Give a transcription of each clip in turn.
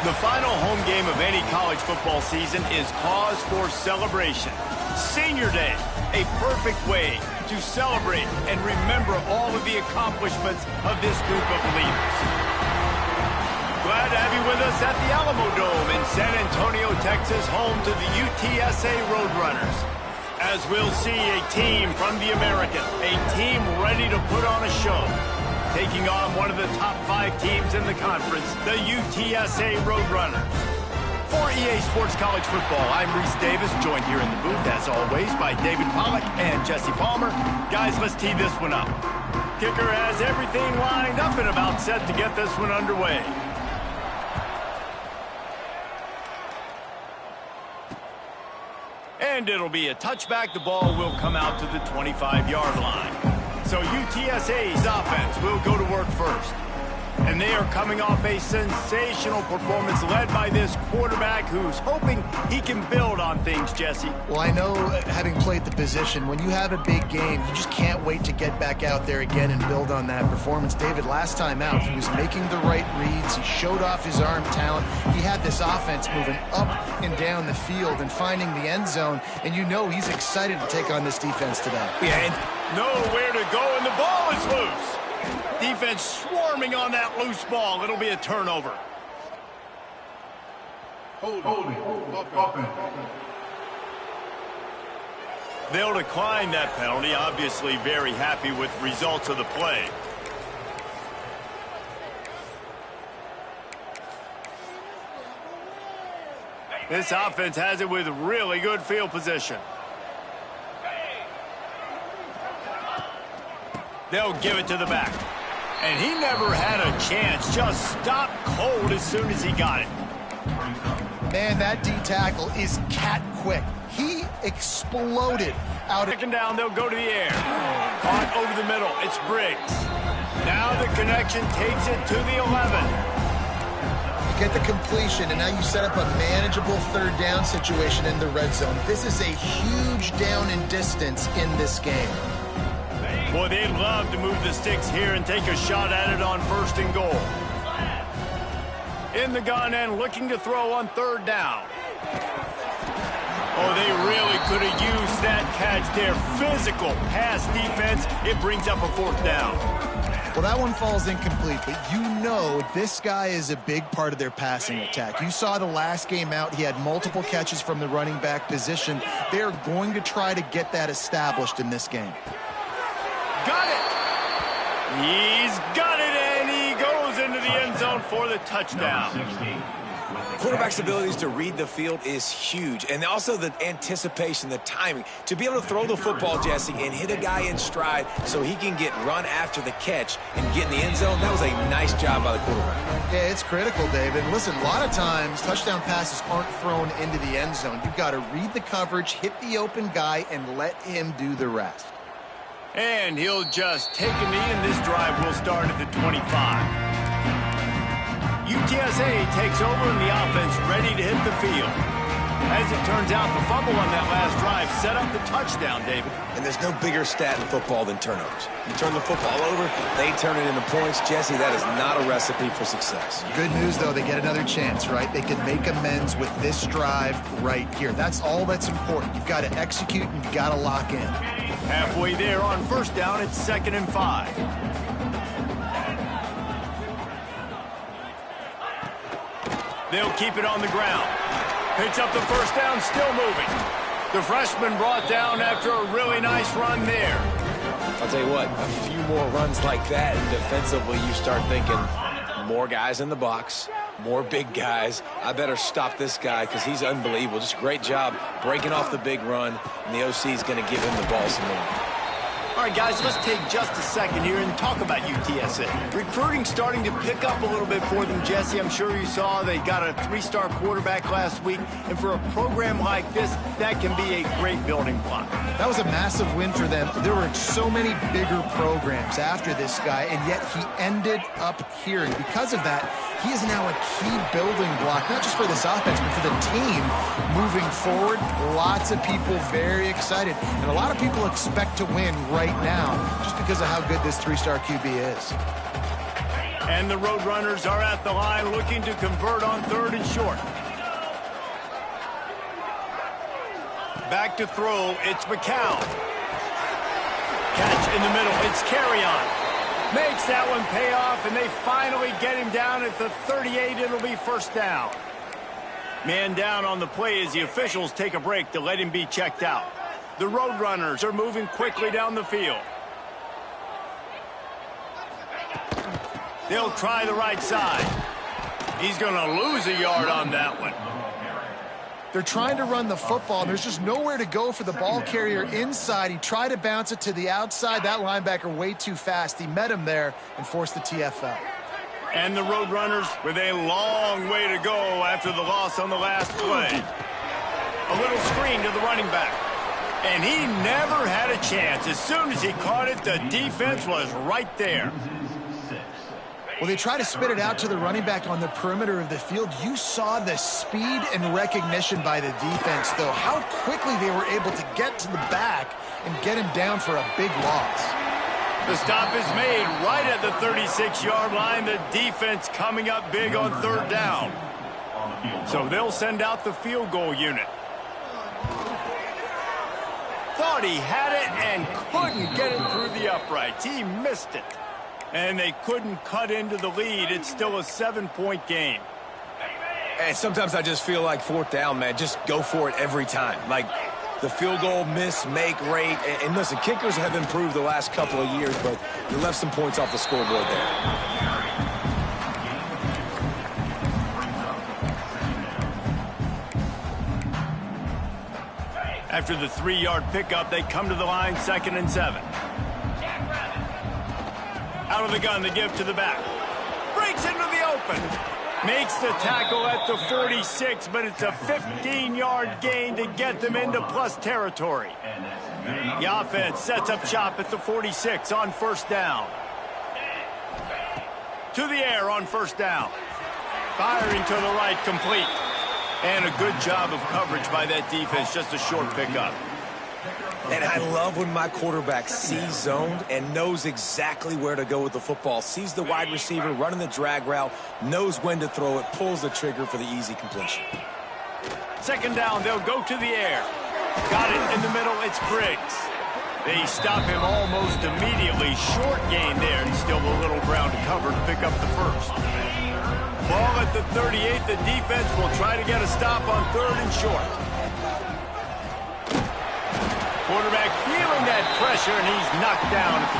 The final home game of any college football season is cause for celebration. Senior Day, a perfect way to celebrate and remember all of the accomplishments of this group of leaders. Glad to have you with us at the Alamo Dome in San Antonio, Texas, home to the UTSA Roadrunners. As we'll see a team from the American, a team ready to put on a show, taking on one of the top 5 teams in the conference, the UTSA Roadrunners. For EA Sports College Football, I'm Reese Davis, joined here in the booth, as always, by David Pollack and Jesse Palmer. Guys, let's tee this one up. Kicker has everything lined up and about set to get this one underway. And it'll be a touchback. The ball will come out to the 25-yard line. So UTSA's offense will go to work first. And they are coming off a sensational performance led by this quarterback who's hoping he can build on things, Jesse. Well, I know, having played the position, when you have a big game, you just can't wait to get back out there again and build on that performance. David, last time out, he was making the right reads. He showed off his arm talent. He had this offense moving up and down the field and finding the end zone. And you know he's excited to take on this defense today. Yeah, and nowhere to go, and the ball is loose. Defense swarming on that loose ball. It'll be a turnover. Holding. Offense. They'll decline that penalty. Obviously very happy with results of the play. This offense has it with really good field position. They'll give it to the back. And he never had a chance. Just stopped cold as soon as he got it. Man, that D tackle is cat quick. He exploded out. Second down, they'll go to the air. Caught over the middle. It's Briggs. Now the connection takes it to the 11. You get the completion, and now you set up a manageable third down situation in the red zone. This is a huge down in distance in this game. Boy, they'd love to move the sticks here and take a shot at it on 1st and goal. In the gun and looking to throw on 3rd down. Oh, they really could have used that catch there. Physical pass defense. It brings up a 4th down. Well, that one falls incomplete, but you know this guy is a big part of their passing attack. You saw the last game out. He had multiple catches from the running back position. They're going to try to get that established in this game. Got it. He's got it, and he goes into the end zone for the touchdown. Quarterback's abilities to read the field is huge, and also the anticipation, the timing. To be able to throw the football, Jesse, and hit a guy in stride so he can get run after the catch and get in the end zone, that was a nice job by the quarterback. Yeah, it's critical, David. Listen, a lot of times touchdown passes aren't thrown into the end zone. You've got to read the coverage, hit the open guy, and let him do the rest. And he'll just take a knee, and this drive will start at the 25. UTSA takes over, and the offense ready to hit the field. As it turns out, the fumble on that last drive set up the touchdown, David. And there's no bigger stat in football than turnovers. You turn the football over, they turn it into points. Jesse, that is not a recipe for success. Good news, though, they get another chance, right? They can make amends with this drive right here. That's all that's important. You've got to execute, and you've got to lock in. Halfway there on 1st down, it's 2nd and 5. They'll keep it on the ground. Picks up the 1st down, still moving. The freshman brought down after a really nice run there. I'll tell you what, a few more runs like that, and defensively you start thinking more guys in the box, more big guys. I better stop this guy because he's unbelievable. Just a great job breaking off the big run, and the OC is going to give him the ball some more. All right, guys, let's take just a second here and talk about UTSA. Recruiting starting to pick up a little bit for them, Jesse. I'm sure you saw they got a 3-star quarterback last week. And for a program like this, that can be a great building block. That was a massive win for them. There were so many bigger programs after this guy, and yet he ended up here. And because of that, he is now a key building block, not just for this offense, but for the team moving forward. Lots of people very excited. And a lot of people expect to win right now just because of how good this 3-star QB is. And the Roadrunners are at the line looking to convert on 3rd and short. Back to throw, it's McCown. Catch in the middle, it's Carry-On. Makes that one pay off, and they finally get him down at the 38. It'll be 1st down. Man down on the play as the officials take a break to let him be checked out. The Roadrunners are moving quickly down the field. They'll try the right side. He's going to lose a yard on that one. They're trying to run the football, and there's just nowhere to go for the ball carrier inside. He tried to bounce it to the outside. That linebacker way too fast. He met him there and forced the TFL. And the Roadrunners with a long way to go after the loss on the last play. A little screen to the running back. And he never had a chance. As soon as he caught it, the defense was right there. Well, they try to spit it out to the running back on the perimeter of the field. You saw the speed and recognition by the defense, though. How quickly they were able to get to the back and get him down for a big loss. The stop is made right at the 36-yard line. The defense coming up big on 3rd down. So they'll send out the field goal unit. Thought he had it and couldn't get it through the uprights. He missed it. And they couldn't cut into the lead. It's still a 7-point game. And sometimes I just feel like 4th down, man. Just go for it every time. Like the field goal miss-make rate. And listen, kickers have improved the last couple of years, but you left some points off the scoreboard there. After the 3-yard pickup, they come to the line, 2nd and 7. Out of the gun, they give to the back. Breaks into the open. Makes the tackle at the 46, but it's a 15-yard gain to get them into plus territory. The offense sets up shop at the 46 on 1st down. To the air on 1st down. Firing to the right, complete. And a good job of coverage by that defense, just a short pickup. And I love when my quarterback sees zoned and knows exactly where to go with the football. Sees the wide receiver running the drag route, knows when to throw it, pulls the trigger for the easy completion. 2nd down, they'll go to the air. Got it in the middle, it's Briggs. They stop him almost immediately. Short gain there, and still a little ground to cover to pick up the 1st. Ball at the 38, the defense will try to get a stop on 3rd and short. Quarterback feeling that pressure, and he's knocked down at the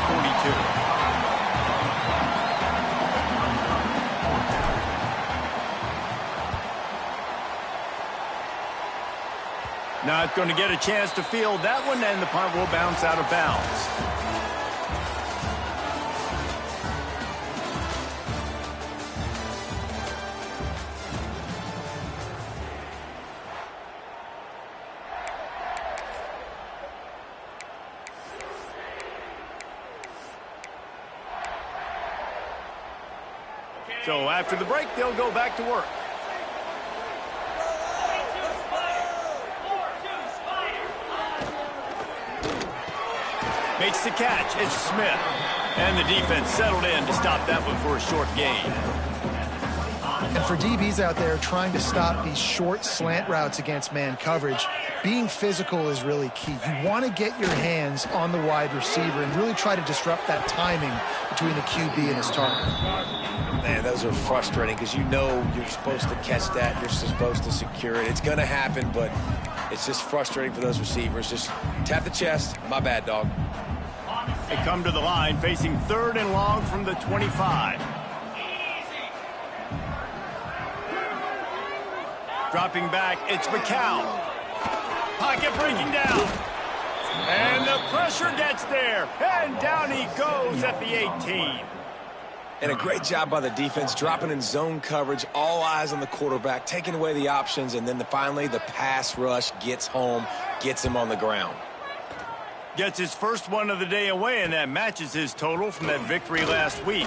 42. Not going to get a chance to field that one, and the punt will bounce out of bounds. So after the break, they'll go back to work. Makes the catch. It's Smith. And the defense settled in to stop that one for a short gain. And for DBs out there trying to stop these short slant routes against man coverage, being physical is really key. You want to get your hands on the wide receiver and really try to disrupt that timing between the QB and his target. Man, those are frustrating because you know you're supposed to catch that. You're supposed to secure it. It's going to happen, but it's just frustrating for those receivers. Just tap the chest. My bad, dog. They come to the line facing 3rd and long from the 25. Dropping back, it's McCown. Pocket breaking down. And the pressure gets there. And down he goes at the 18. And a great job by the defense, dropping in zone coverage, all eyes on the quarterback, taking away the options, and then finally the pass rush gets home, gets him on the ground. Gets his first one of the day away, and that matches his total from that victory last week.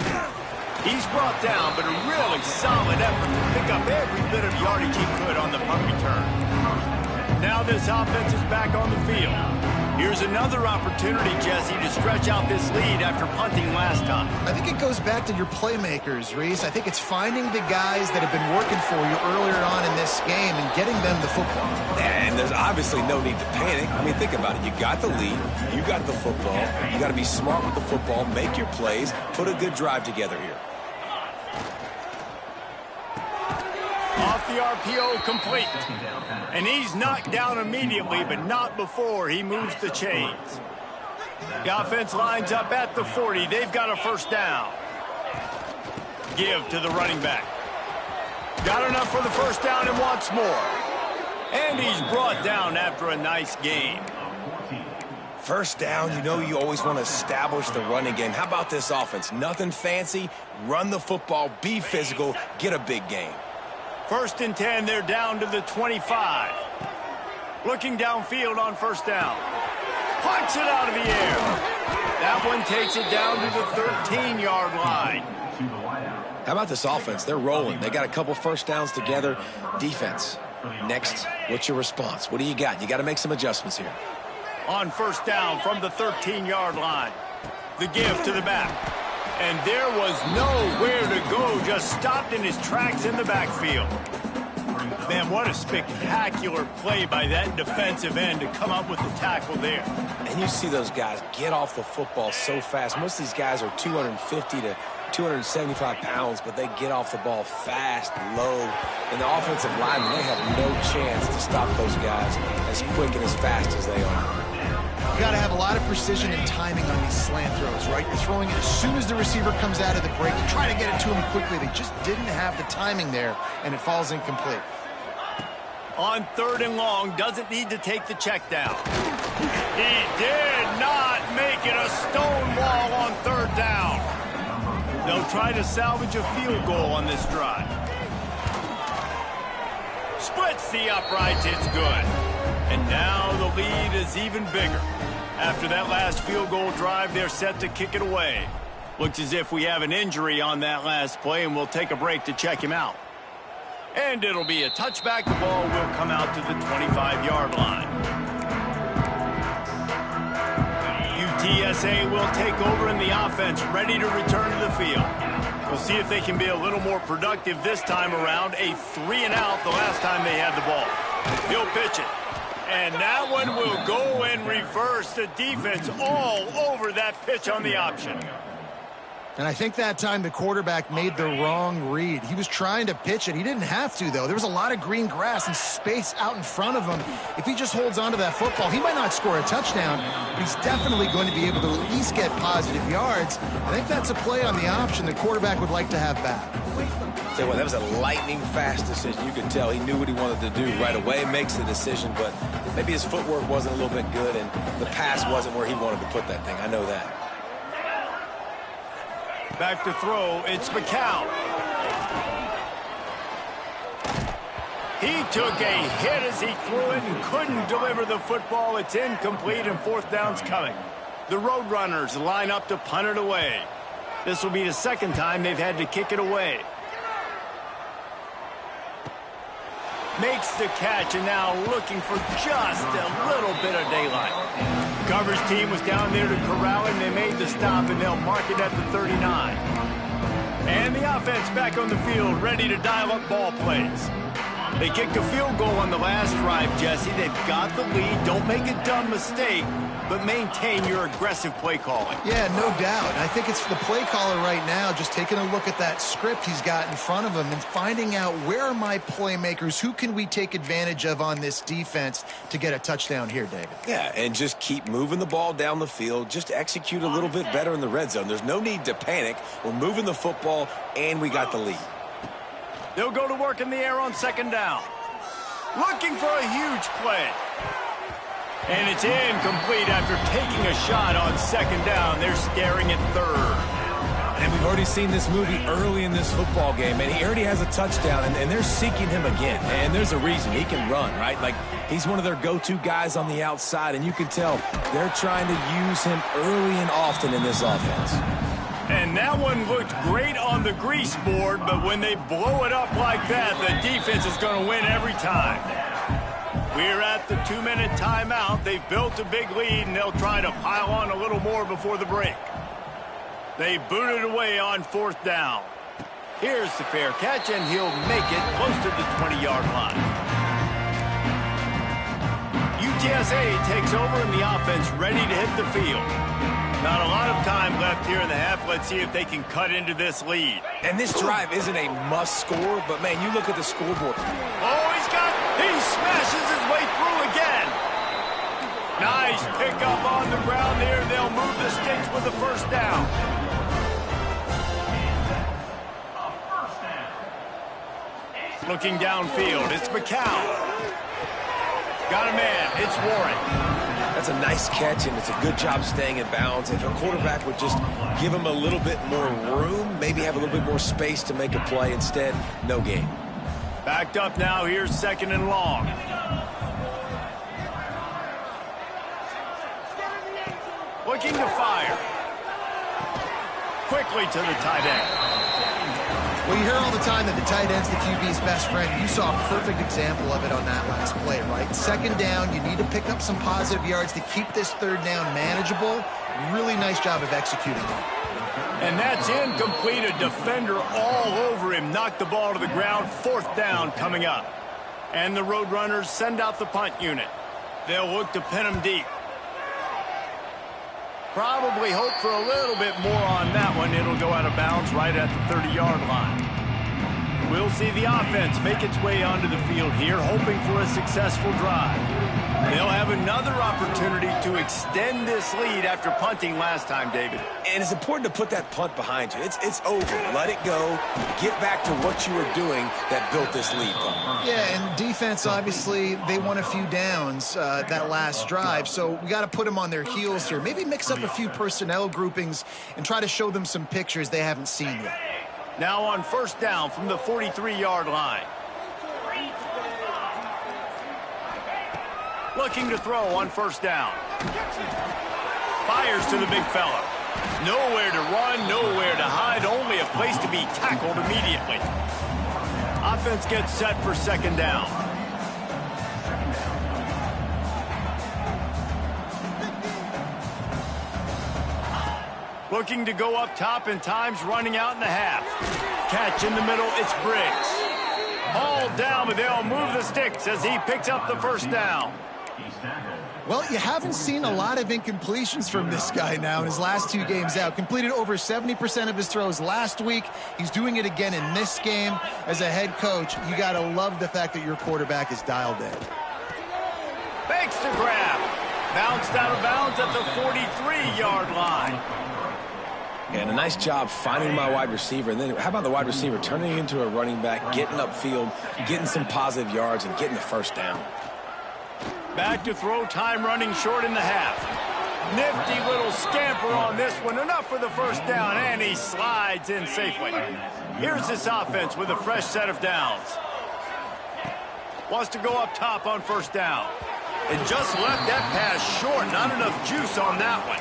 He's brought down, but a really solid effort to pick up every bit of yardage he could on the punt return. Now this offense is back on the field. Here's another opportunity, Jesse, to stretch out this lead after punting last time. I think it goes back to your playmakers, Reese. I think it's finding the guys that have been working for you earlier on in this game and getting them the football. And there's obviously no need to panic. I mean, think about it. You got the lead. You got the football. You got to be smart with the football, make your plays, put a good drive together here. Off the RPO, complete. And he's knocked down immediately, but not before he moves the chains. The offense lines up at the 40. They've got a first down. Give to the running back. Got enough for the first down and wants more. And he's brought down after a nice gain. First down, you know you always want to establish the running game. How about this offense? Nothing fancy. Run the football, be physical, get a big gain. First and 10, they're down to the 25. Looking downfield on first down. Punts it out of the air. That one takes it down to the 13-yard line. How about this offense? They're rolling. They got a couple first downs together. Defense, next, what's your response? What do you got? You got to make some adjustments here. On first down from the 13-yard line. The give to the back. And there was nowhere to go, just stopped in his tracks in the backfield. Man, what a spectacular play by that defensive end to come up with the tackle there. And you see those guys get off the football so fast. Most of these guys are 250 to 275 pounds, but they get off the ball fast, low. And the offensive linemen, they have no chance to stop those guys as quick and as fast as they are. You got to have a lot of precision and timing on these slant throws, right? You're throwing it as soon as the receiver comes out of the break. You try to get it to him quickly. They just didn't have the timing there, and it falls incomplete. On third and long, doesn't need to take the check down. He did not make it a stone wall on third down. They'll try to salvage a field goal on this drive. Splits the uprights, it's good. And now the lead is even bigger. After that last field goal drive, they're set to kick it away. Looks as if we have an injury on that last play, and we'll take a break to check him out. And it'll be a touchback. The ball will come out to the 25-yard line. UTSA will take over in the offense, ready to return to the field. We'll see if they can be a little more productive this time around. A 3-and-out the last time they had the ball. He'll pitch it. And that one will go in reverse. The defense all over that pitch on the option. And I think that time the quarterback made the wrong read. He was trying to pitch it. He didn't have to, though. There was a lot of green grass and space out in front of him. If he just holds on to that football, he might not score a touchdown, but he's definitely going to be able to at least get positive yards. I think that's a play on the option the quarterback would like to have back. Tell you what, that was a lightning-fast decision. You could tell he knew what he wanted to do right away, makes the decision, but maybe his footwork wasn't a little bit good, and the pass wasn't where he wanted to put that thing. I know that. Back to throw, it's McCown. He took a hit as he threw it and couldn't deliver the football. It's incomplete and fourth down's coming. The Roadrunners line up to punt it away. This will be the second time they've had to kick it away. Makes the catch and now looking for just a little bit of daylight. The coverage team was down there to corral him. They made the stop and they'll mark it at the 39. And the offense back on the field, ready to dial up ball plays. They kicked a field goal on the last drive, Jesse. They've got the lead. Don't make a dumb mistake, but maintain your aggressive play calling. Yeah, no doubt. I think it's the play caller right now just taking a look at that script he's got in front of him and finding out where are my playmakers, who can we take advantage of on this defense to get a touchdown here, David. Yeah, and just keep moving the ball down the field. Just execute a little bit better in the red zone. There's no need to panic. We're moving the football, and we got the lead. They'll go to work in the air on second down. Looking for a huge play. And it's incomplete after taking a shot on second down. They're staring at third. And we've already seen this movie early in this football game, and he already has a touchdown, and they're seeking him again. And there's a reason. He can run, right? Like, he's one of their go-to guys on the outside, and you can tell they're trying to use him early and often in this offense. And that one looked great on the grease board, but when they blow it up like that, the defense is going to win every time. We're at the 2-minute timeout. They've built a big lead, and they'll try to pile on a little more before the break. They boot it away on 4th down. Here's the fair catch, and he'll make it close to the 20-yard line. UTSA takes over, and the offense ready to hit the field. Not a lot of time left here in the half. Let's see if they can cut into this lead. And this drive isn't a must score, but, man, you look at the scoreboard. Oh, he smashes his way through again. Nice pickup on the ground there. They'll move the sticks with the 1st down. Looking downfield, it's McCown. Got a man, it's Warren. That's a nice catch, and it's a good job staying in bounds. If a quarterback would just give him a little bit more room, maybe have a little bit more space to make a play. Instead, no gain. Backed up now, here's 2nd and long. Looking to fire. Quickly to the tight end. Well, you hear all the time that the tight end's the QB's best friend. You saw a perfect example of it on that last play, right? 2nd down, you need to pick up some positive yards to keep this 3rd down manageable. Really nice job of executing it. And that's incomplete. A defender all over him. Knocked the ball to the ground. 4th down coming up. And the Roadrunners send out the punt unit. They'll look to pin him deep. Probably hope for a little bit more on that one. It'll go out of bounds right at the 30-yard line. We'll see the offense make its way onto the field here, hoping for a successful drive. They'll have another opportunity to extend this lead after punting last time, David. And it's important to put that punt behind you. It's over. Let it go. Get back to what you were doing that built this lead. Yeah, and defense, obviously, they won a few downs that last drive, so we got to put them on their heels here. Maybe mix up a few personnel groupings and try to show them some pictures they haven't seen yet. Now on 1st down from the 43-yard line. Looking to throw on 1st down. Fires to the big fella. Nowhere to run, nowhere to hide, only a place to be tackled immediately. Offense gets set for 2nd down. Looking to go up top, and time's running out in the half. Catch in the middle, it's Briggs. Hauled down, but they'll move the sticks as he picks up the 1st down. Well, you haven't seen a lot of incompletions from this guy now in his last 2 games out. Completed over 70% of his throws last week. He's doing it again in this game. As a head coach, you got to love the fact that your quarterback is dialed in. Fakes to grab. Bounced out of bounds at the 43-yard line. And a nice job finding my wide receiver. And then how about the wide receiver turning into a running back, getting upfield, getting some positive yards, and getting the 1st down. Back to throw, time running short in the half. Nifty little scamper on this one. Enough for the 1st down, and he slides in safely. Here's this offense with a fresh set of downs. Wants to go up top on 1st down. And just left that pass short. Not enough juice on that one.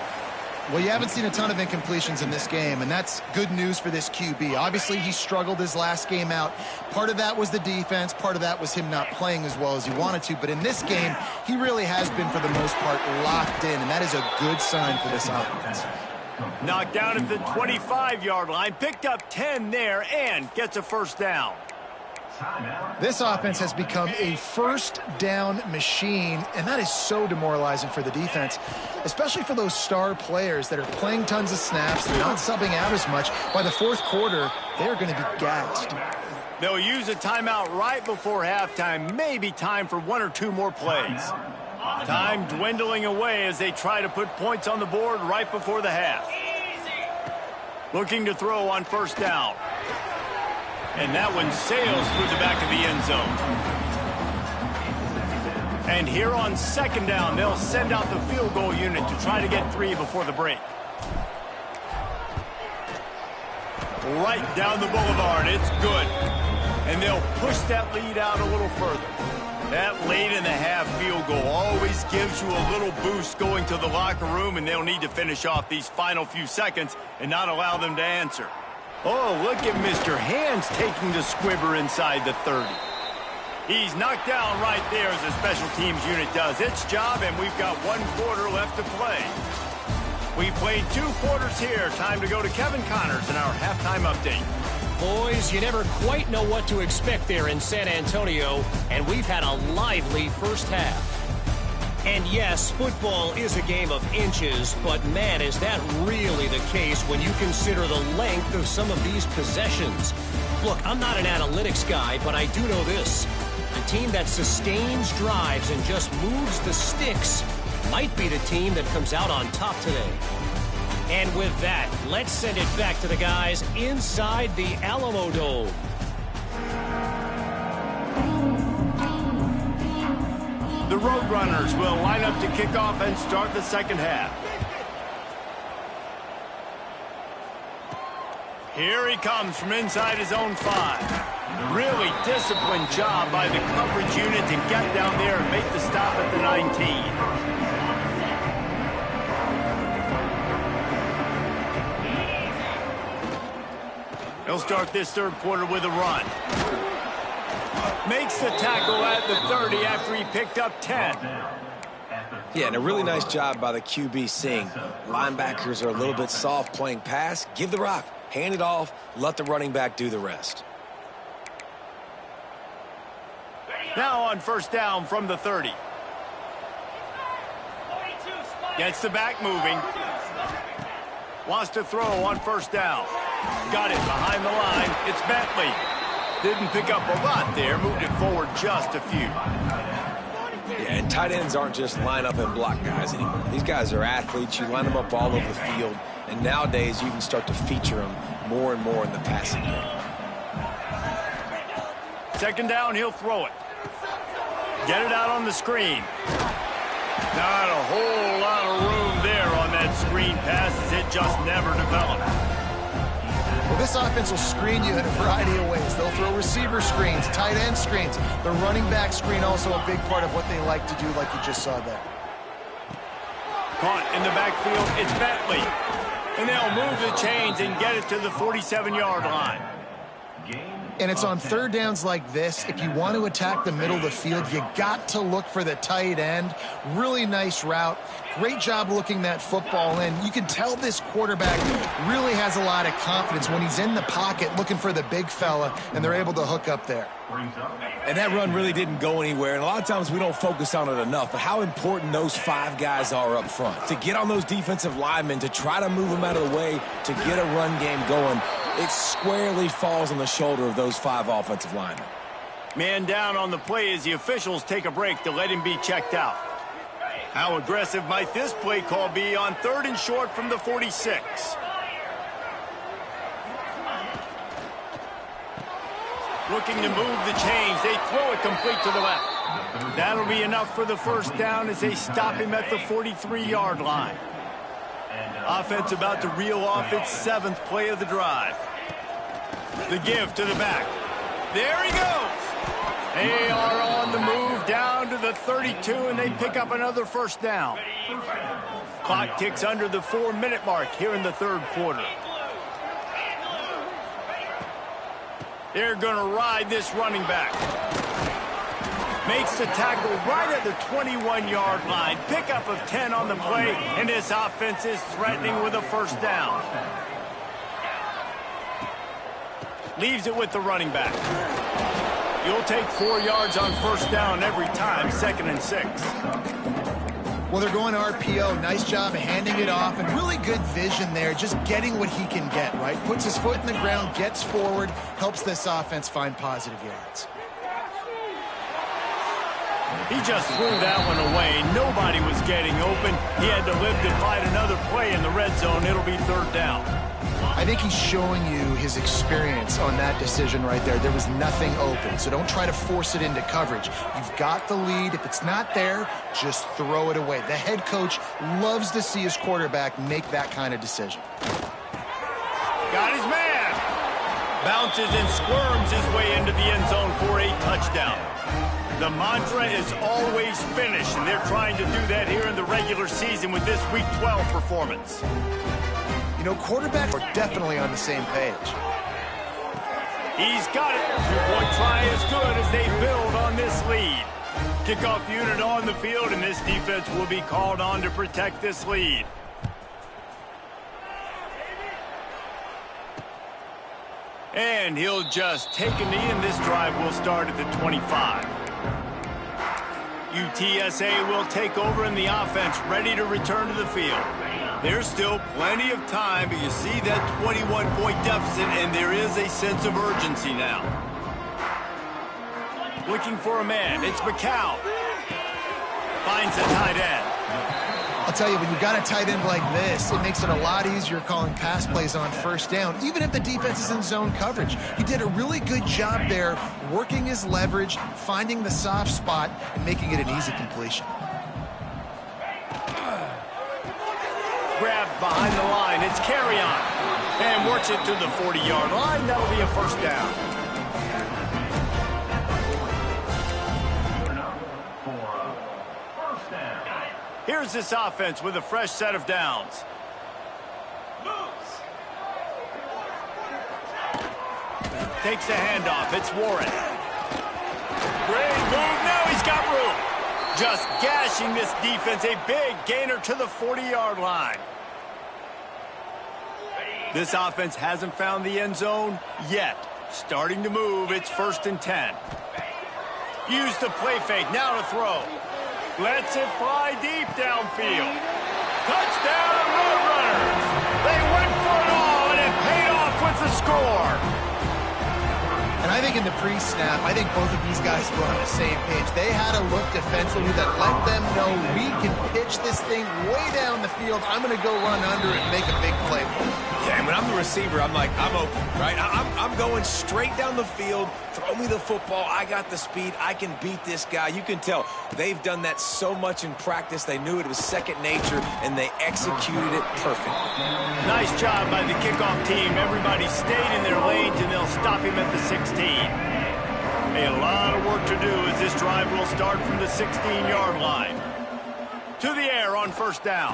Well, you haven't seen a ton of incompletions in this game, and that's good news for this QB. Obviously, he struggled his last game out. Part of that was the defense. Part of that was him not playing as well as he wanted to. But in this game, he really has been, for the most part, locked in, and that is a good sign for this offense. Knocked down at the 25-yard line. Picked up 10 there and gets a 1st down. This offense has become a 1st down machine, and that is so demoralizing for the defense, especially for those star players that are playing tons of snaps. They're not subbing out as much. By the 4th quarter, they're going to be gassed. They'll use a timeout right before halftime. Maybe time for 1 or 2 more plays. Time dwindling away as they try to put points on the board right before the half. Looking to throw on 1st down. And that one sails through the back of the end zone. And here on 2nd down, they'll send out the field goal unit to try to get 3 before the break. Right down the boulevard, it's good. And they'll push that lead out a little further. That late in the half field goal always gives you a little boost going to the locker room, and they'll need to finish off these final few seconds and not allow them to answer. Oh, look at Mr. Hands taking the squibber inside the 30. He's knocked down right there as the special teams unit does its job, and we've got 1 quarter left to play. We've played 2 quarters here. Time to go to Kevin Connors in our halftime update. Boys, you never quite know what to expect there in San Antonio, and we've had a lively first half. And yes, football is a game of inches, but man, is that really the case when you consider the length of some of these possessions. Look, I'm not an analytics guy, but I do know this. The team that sustains drives and just moves the sticks might be the team that comes out on top today. And with that, let's send it back to the guys inside the Alamo Dome. The Roadrunners will line up to kick off and start the second half. Here he comes from inside his own 5. Really disciplined job by the coverage unit to get down there and make the stop at the 19. He'll start this third quarter with a run. Makes the tackle at the 30 after he picked up 10. Yeah, and a really nice job by the QB seeing. Linebackers are a little bit soft playing pass. Give the rock, hand it off, let the running back do the rest. Now on first down from the 30. Gets the back moving. Wants to throw on first down. Got it behind the line. It's Bentley. Didn't pick up a lot there. Moved it forward just a few. Yeah, and tight ends aren't just line up and block guys anymore. These guys are athletes. You line them up all over the field. And nowadays, you can start to feature them more and more in the passing game. Second down, he'll throw it. Get it out on the screen. Not a whole lot of room there on that screen pass as it just never developed. Well, this offense will screen you in a variety of ways. They'll throw receiver screens, tight end screens. The running back screen also a big part of what they like to do, like you just saw there. Caught in the backfield, it's Bentley. And they'll move the chains and get it to the 47-yard line. And it's on third downs like this. If you want to attack the middle of the field, you got to look for the tight end. Really nice route. Great job looking that football in. You can tell this quarterback really has a lot of confidence when he's in the pocket looking for the big fella, and they're able to hook up there. And that run really didn't go anywhere, and a lot of times we don't focus on it enough, but how important those 5 guys are up front. To get on those defensive linemen, to try to move them out of the way, to get a run game going, it squarely falls on the shoulder of those 5 offensive linemen. Man down on the play as the officials take a break to let him be checked out. How aggressive might this play call be on 3rd and short from the 46? Looking to move the chains. They throw it complete to the left. That'll be enough for the first down as they stop him at the 43-yard line. Offense about to reel off its 7th play of the drive. The give to the back. There he goes. They are on the move down to the 32, and they pick up another first down. Clock ticks under the 4-minute mark here in the third quarter. They're going to ride this running back. Makes the tackle right at the 21-yard line. Pickup of 10 on the play, and this offense is threatening with a first down. Leaves it with the running back. You'll take 4 yards on first down every time, 2nd and 6. Well, they're going RPO. Nice job of handing it off, and really good vision there, just getting what he can get, right? Puts his foot in the ground, gets forward, helps this offense find positive yards. He just threw that one away. Nobody was getting open. He had to live to fight another play in the red zone. It'll be 3rd down. I think he's showing you his experience on that decision right there. There was nothing open, so don't try to force it into coverage. You've got the lead. If it's not there, just throw it away. The head coach loves to see his quarterback make that kind of decision. Got his man. Bounces and squirms his way into the end zone for a touchdown. The mantra is always finish, and they're trying to do that here in the regular season with this Week 12 performance. You know, quarterbacks are definitely on the same page. He's got it. 2-point try is good as they build on this this lead. Kickoff unit on the field, and this defense will be called on to protect this lead. And he'll just take a knee, and this drive will start at the 25. UTSA will take over in the offense, ready to return to the field. There's still plenty of time, but you see that 21-point deficit, and there is a sense of urgency now. Looking for a man, it's McCown. Finds a tight end. I'll tell you, when you've got a tight end like this, it makes it a lot easier calling pass plays on first down, even if the defense is in zone coverage. He did a really good job there, working his leverage, finding the soft spot, and making it an easy completion. Grabbed behind the line, it's carry on. And works it to the 40-yard line. That'll be a first down. Here's this offense with a fresh set of downs. Takes the handoff. It's Warren. Great move. Now he's got room. Just gashing this defense. A big gainer to the 40-yard line. This offense hasn't found the end zone yet. Starting to move. It's 1st and 10. Use the play fake. Now to throw. Lets it fly deep downfield. Touchdown, Roadrunners! They went for it all, and it paid off with the score. And I think in the pre-snap, I think both of these guys were on the same page. They had a look defensively that let them know we can pitch this thing way down the field. I'm going to go run under it and make a big play for it. Yeah, and when I'm the receiver, I'm like, I'm open, right? I'm going straight down the field. Throw me the football. I got the speed. I can beat this guy. You can tell they've done that so much in practice. They knew it was second nature, and they executed it perfectly. Nice job by the kickoff team. Everybody stayed in their lanes, and they'll stop him at the 16. A lot of work to do as this drive will start from the 16-yard line. To the air on first down.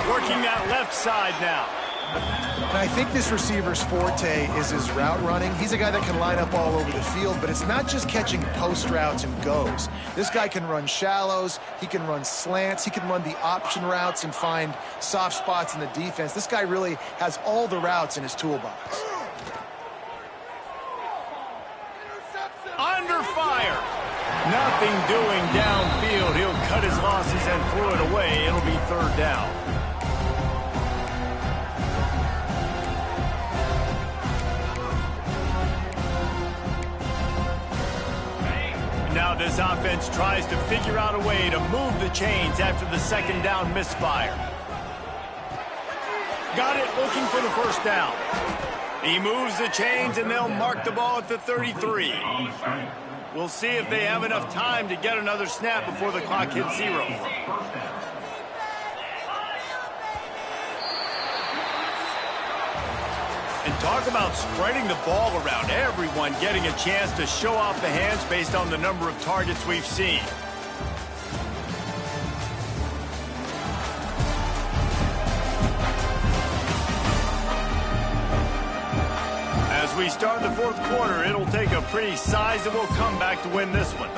Working that left side now. And I think this receiver's forte is his route running. He's a guy that can line up all over the field, but it's not just catching post routes and goes. This guy can run shallows, he can run slants, he can run the option routes and find soft spots in the defense. This guy really has all the routes in his toolbox. Under fire. Nothing doing downfield. He'll cut his losses and throw it away. It'll be 3rd down. Now this offense tries to figure out a way to move the chains after the 2nd down misfire. Got it, looking for the 1st down. He moves the chains, and they'll mark the ball at the 33. We'll see if they have enough time to get another snap before the clock hits 0. And talk about spreading the ball around. Everyone getting a chance to show off the hands based on the number of targets we've seen. As we start the 4th quarter, it'll take a pretty sizable comeback to win this one.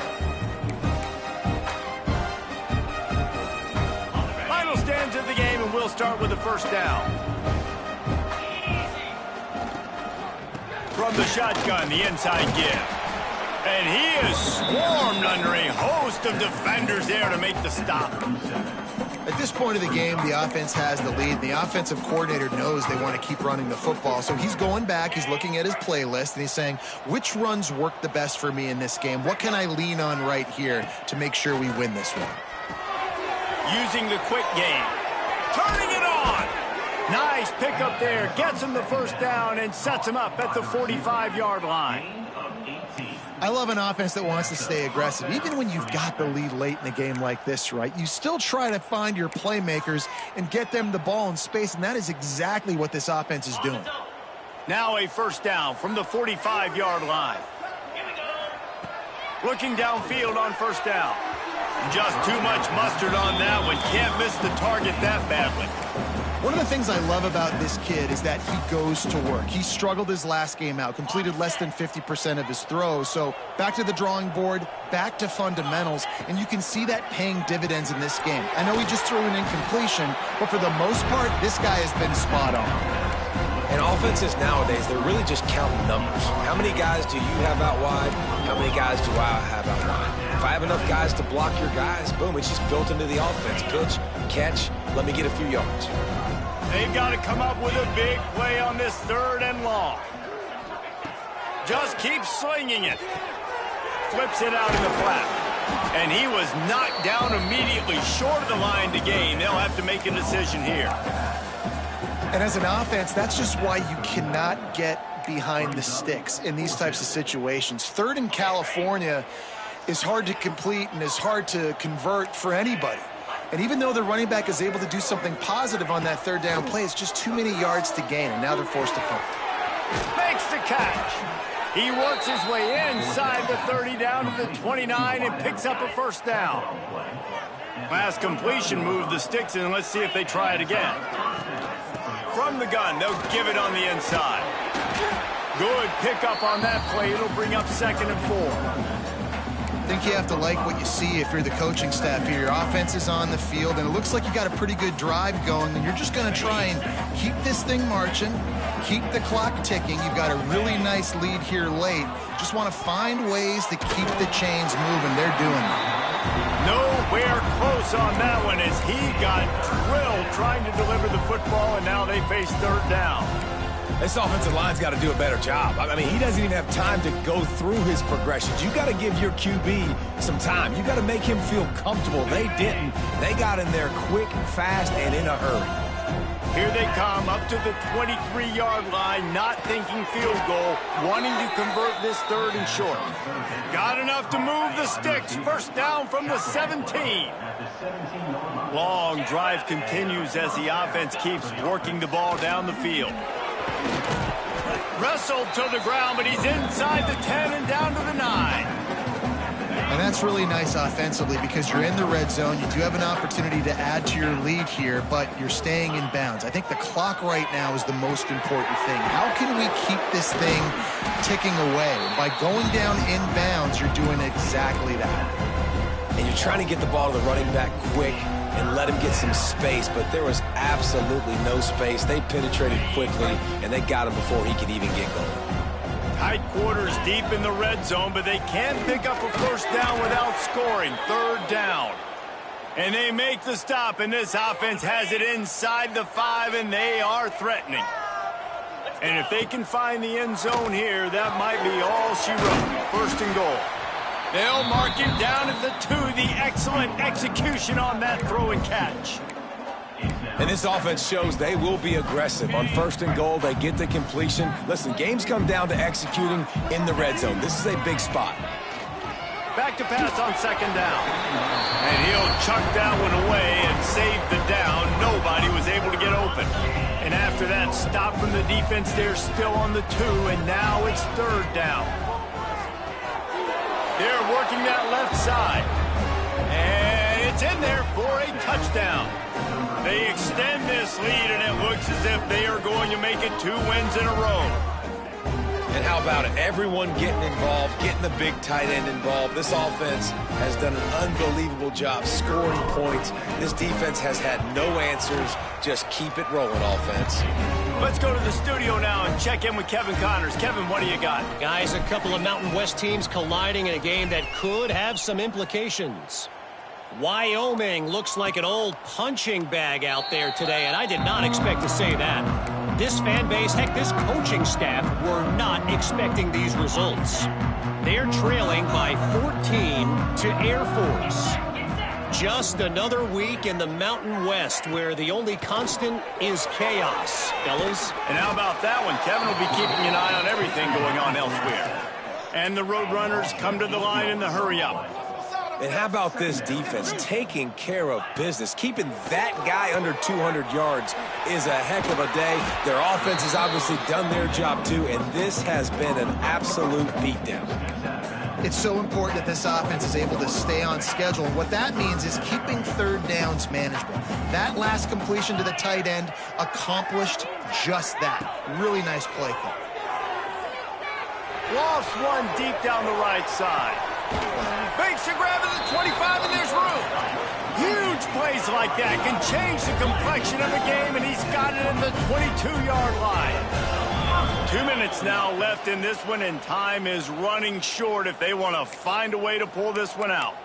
Final stands of the game, and we'll start with the 1st down. From the shotgun, the inside give. And he is swarmed under a host of defenders there to make the stop. At this point of the game, the offense has the lead. The offensive coordinator knows they want to keep running the football. So he's going back, he's looking at his playlist, and he's saying, which runs work the best for me in this game? What can I lean on right here to make sure we win this one? Using the quick game. Turning it on. Nice pickup there. Gets him the 1st down and sets him up at the 45-yard line. I love an offense that wants to stay aggressive. Even when you've got the lead late in a game like this, right, you still try to find your playmakers and get them the ball in space, and that is exactly what this offense is doing. Now a 1st down from the 45-yard line. Looking downfield on 1st down. Just too much mustard on that one. Can't miss the target that badly. One of the things I love about this kid is that he goes to work. He struggled his last game out, completed less than 50% of his throws. So back to the drawing board, back to fundamentals, and you can see that paying dividends in this game. I know he just threw an incompletion, but for the most part, this guy has been spot on. And offenses nowadays, they're really just counting numbers. How many guys do you have out wide? How many guys do I have out wide? If I have enough guys to block your guys, boom, it's just built into the offense. Pitch, catch, let me get a few yards. They've got to come up with a big play on this 3rd and long. Just keep slinging it. Flips it out in the flat. And he was knocked down immediately short of the line to gain. They'll have to make a decision here. And as an offense, that's just why you cannot get behind the sticks in these types of situations. 3rd in California is hard to complete and is hard to convert for anybody. And even though the running back is able to do something positive on that 3rd down play, it's just too many yards to gain, and now they're forced to punt. Makes the catch. He works his way inside the 30 down to the 29 and picks up a 1st down. Last completion moved the sticks, and let's see if they try it again. From the gun, they'll give it on the inside. Good pickup on that play. It'll bring up 2nd and 4. I think you have to like what you see if you're the coaching staff here. Your offense is on the field, and it looks like you got a pretty good drive going, and you're just going to try and keep this thing marching, keep the clock ticking. You've got a really nice lead here late. Just want to find ways to keep the chains moving. They're doing it. Nowhere close on that one as he got drilled trying to deliver the football, and now they face 3rd down. This offensive line's got to do a better job. I mean, he doesn't even have time to go through his progressions. You got to give your QB some time. You got to make him feel comfortable. They didn't. They got in there quick, fast, and in a hurry. Here they come up to the 23-yard line, not thinking field goal, wanting to convert this 3rd and short. Got enough to move the sticks. 1st down from the 17. Long drive continues as the offense keeps working the ball down the field. Wrestled to the ground, but he's inside the 10 and down to the 9. And that's really nice offensively because you're in the red zone. You do have an opportunity to add to your lead here, but you're staying in bounds. I think the clock right now is the most important thing. How can we keep this thing ticking away? By going down in bounds, you're doing exactly that. And you're trying to get the ball to the running back quick and let him get some space, but there was absolutely no space. They penetrated quickly, and they got him before he could even get going. Tight quarters deep in the red zone, but they can't pick up a 1st down without scoring. 3rd down. And they make the stop, and this offense has it inside the 5, and they are threatening. And if they can find the end zone here, that might be all she wrote. 1st and goal. They'll mark him down at the 2. The excellent execution on that throw and catch. And this offense shows they will be aggressive. On 1st and goal, they get the completion. Listen, games come down to executing in the red zone. This is a big spot. Back to pass on 2nd down. And he'll chuck that one away and save the down. Nobody was able to get open. And after that stop from the defense, they're still on the 2, and now it's 3rd down. They're working that left side. And it's in there for a touchdown. They extend this lead, and it looks as if they are going to make it 2 wins in a row. And how about it? Everyone getting involved, getting the big tight end involved. This offense has done an unbelievable job scoring points. This defense has had no answers. Just keep it rolling, offense. Let's go to the studio now and check in with Kevin Connors. Kevin, what do you got? Guys, a couple of Mountain West teams colliding in a game that could have some implications. Wyoming looks like an old punching bag out there today, and I did not expect to say that. This fan base, heck, this coaching staff were not expecting these results. They're trailing by 14 to Air Force. Just another week in the Mountain West where the only constant is chaos, fellas. And how about that one? Kevin will be keeping an eye on everything going on elsewhere. And the Roadrunners come to the line in the hurry-up. And how about this defense taking care of business? Keeping that guy under 200 yards is a heck of a day. Their offense has obviously done their job too, and this has been an absolute beatdown. It's so important that this offense is able to stay on schedule. And what that means is keeping third downs manageable. That last completion to the tight end accomplished just that. Really nice play call. Lost one deep down the right side. Makes a grab at the 25, and there's room. Huge plays like that can change the complexion of a game, and he's got it in the 22-yard line. 2 minutes now left in this one, and time is running short if they want to find a way to pull this one out.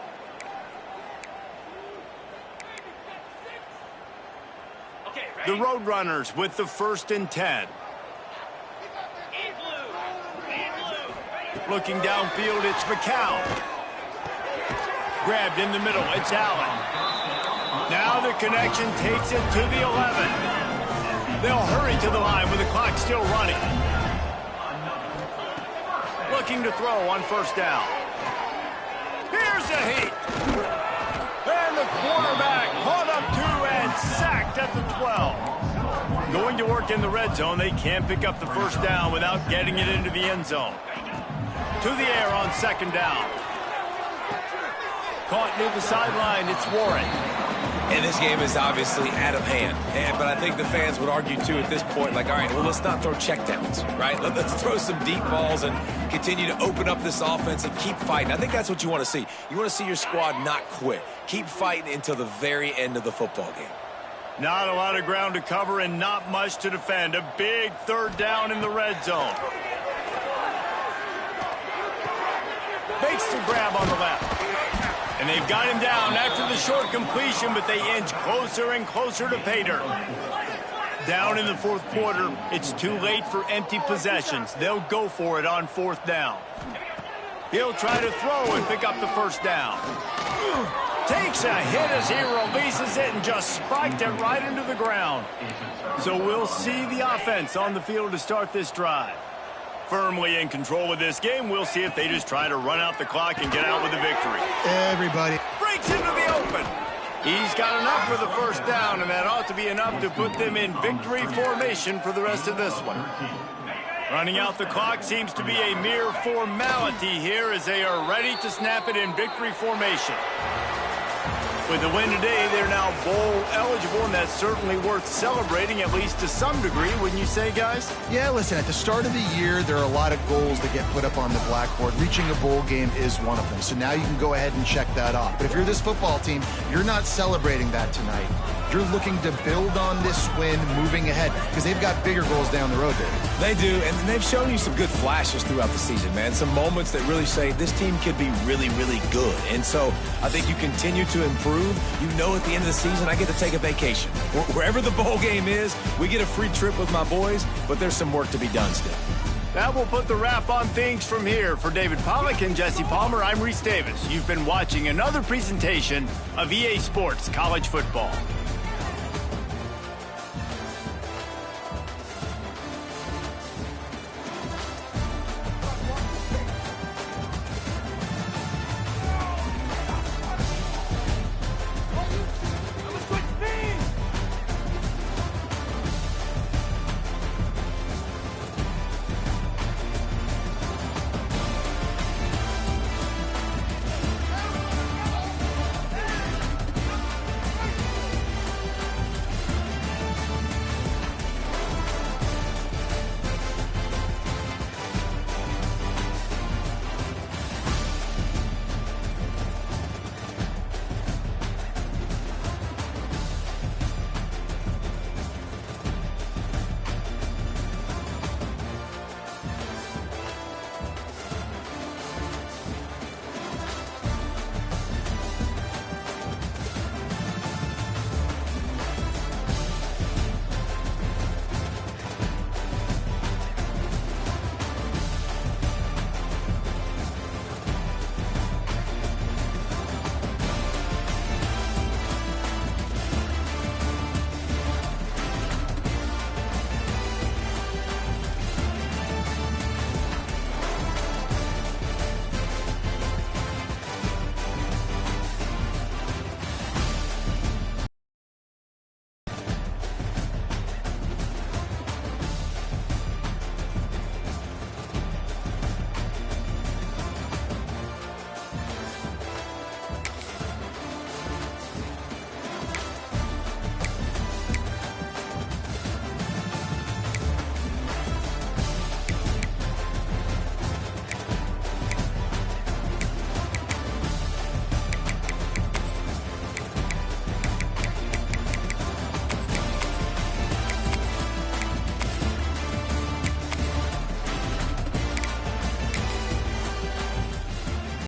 The Roadrunners with the 1st and 10. Looking downfield, it's McCown. Grabbed in the middle, it's Allen. Now the connection takes it to the 11. They'll hurry to the line with the clock still running. Looking to throw on 1st down. Here's a heat. And the quarterback caught up to and sacked at the 12. Going to work in the red zone, they can't pick up the 1st down without getting it into the end zone. To the air on 2nd down. Caught near the sideline, it's Warren. And this game is obviously out of hand. But I think the fans would argue, too, at this point, like, all right, well, let's not throw checkdowns, right? Let's throw some deep balls and continue to open up this offense and keep fighting. I think that's what you want to see. You want to see your squad not quit. Keep fighting until the very end of the football game. Not a lot of ground to cover and not much to defend. A big 3rd down in the red zone. Makes the grab on the left. And they've got him down after the short completion, but they inch closer and closer to pay dirt. Down in the 4th quarter, it's too late for empty possessions. They'll go for it on 4th down. He'll try to throw and pick up the 1st down. Takes a hit as he releases it and just spiked it right into the ground. So we'll see the offense on the field to start this drive. Firmly in control of this game. We'll see if they just try to run out the clock and get out with a victory. Everybody Breaks into the open. He's got enough for the 1st down, and that ought to be enough to put them in victory formation for the rest of this one. Running out the clock seems to be a mere formality here as they are ready to snap it in victory formation. With the win today, they're now bowl eligible, and that's certainly worth celebrating, at least to some degree, wouldn't you say, guys? Yeah, listen, at the start of the year, there are a lot of goals that get put up on the blackboard. Reaching a bowl game is one of them. So now you can go ahead and check that off. But if you're this football team, you're not celebrating that tonight. You're looking to build on this win moving ahead because they've got bigger goals down the road there. They do, and they've shown you some good flashes throughout the season, man. Some moments that really say this team could be really, really good. And so I think you continue to improve. You know at the end of the season, I get to take a vacation. Wherever the bowl game is, we get a free trip with my boys, but there's some work to be done still. That will put the wrap on things from here. For David Pollack and Jesse Palmer, I'm Reese Davis. You've been watching another presentation of EA Sports College Football.